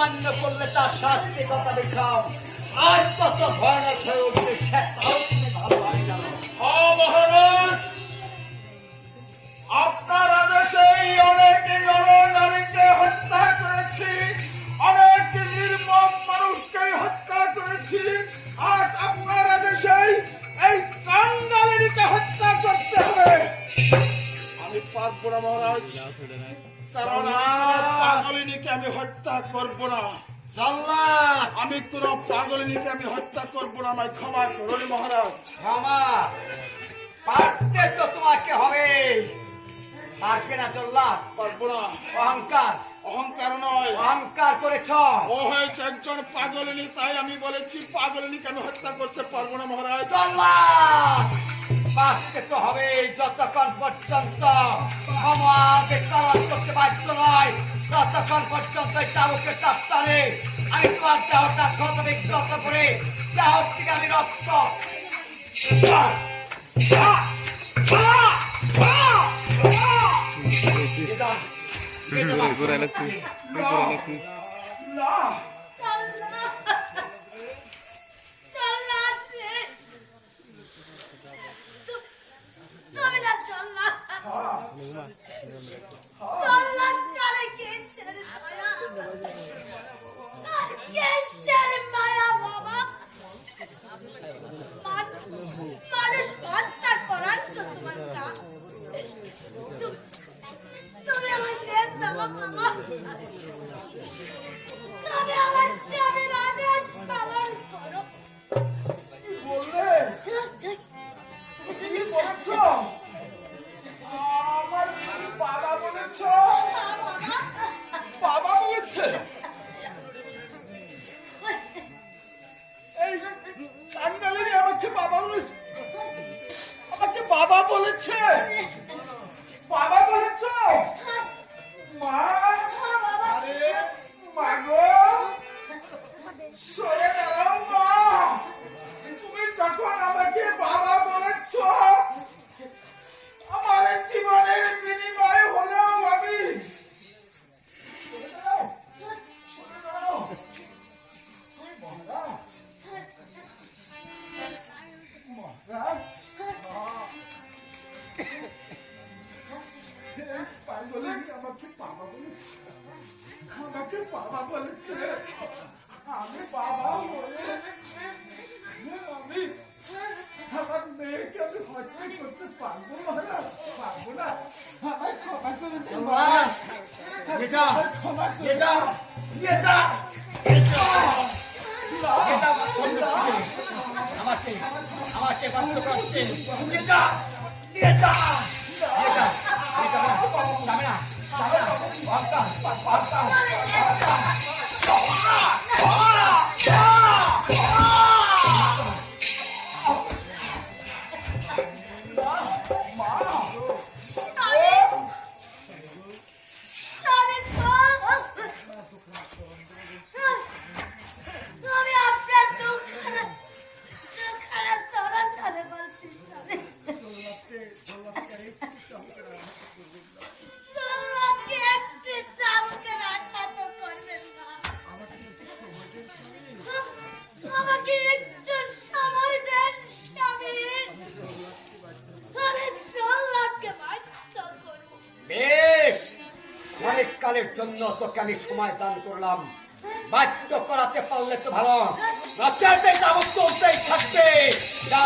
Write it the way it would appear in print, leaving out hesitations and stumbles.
অমান্য করলে তার শাস্তি কথা দেখলাম। আজ কত ভয়ানক হয়ে উঠবে সেটাও তুমি ভালো হয় জানো। মহারাজ, আপনার আদেশে অনেক নরনারীকে হত্যা করেছি, অনেক নির্মম মানুষকে হত্যা করেছি। আজ আপনার আদেশে এই কাঙ্গালিনীকে হত্যা করতে হবে। আমি পারবো না মহারাজ, কারণ পাগলিনীকে আমি হত্যা করবো না। আমি কোন পাগলিনীকে আমি হত্যা করবো না। আমায় ক্ষমা করুন মহারাজ। ক্ষমা পারতে তো তোমাকে হবে, পারবে না জল্লাদ? পারবো না। অহংকার অহংকার নয়, অহংকার করেছ। ও হয়েছে একজন পাগলিনী, তাই আমি বলেছি পাগলিনীকে আমি হত্যা করতে পারবো না মহারাজ। জল্লাদ বাঁচতে তো হবে যতক্ষণ পর্যন্ত ক্ষমাকে চালান করতে বাধ্য নয়, ততক্ষণ পর্যন্ত চালকের চাপটানে আমি তোমার দেহটা ক্ষত বিক্ষত করে দেহ থেকে আমি রক্ত না, মানুষ হত্যা করার তো তোমার কাজ। তুমি আমার তুমি আমার স্বামীর আদেশ পালন করো। বললে তুমি বলেছ আমার বাবা বলেছ, বাবা বলেছে। এই কাঙ্গালিনী আমাকে বাবা বলেছে, আমাকে বাবা বলেছে, বাবা বলেছ। মা, আরে মা গো, সরে দাঁড়াও মা। তুমি যখন আমাকে বাবা বলেছ, আমার জীবনের বিনিময় হলেও আমি সরে দাঁড়াও, সরে দাঁড়াও। মহারাজ, মহারাজ, পাগলিনী আমাকে বাবা বলেছে, আমাকে বাবা বলেছে। আমি বাবা হয়ে আমি আমার মেয়েকে আমি হত্যা করতে পারবো মহারাজ, পারবো না। আমায় ক্ষমা করে দিন মহারাজ, ক্ষমা করে দাও। আমাকে আমাকে বাধ্য করছে। নিয়ে যা, নিয়ে যা, নিয়ে যা, নিয়ে যা, যাবে না, যাবে না। অহংকার, অহংকার। আমি আপনার দুঃখের চরণ ধরে বলছি সোমনাথকে একটি চাবুকের আঘাত করবেন না। আমাকে একটু সময় দেন স্বামী, আমি সোমনাথকে বাধ্য করব। বেশ, অনেক কালের জন্য তোকে আমি সময় দান করলাম। বাধ্য করাতে পারলে তো ভালো, রাস্তাতে যাবো চলতেই থাকবে। যা।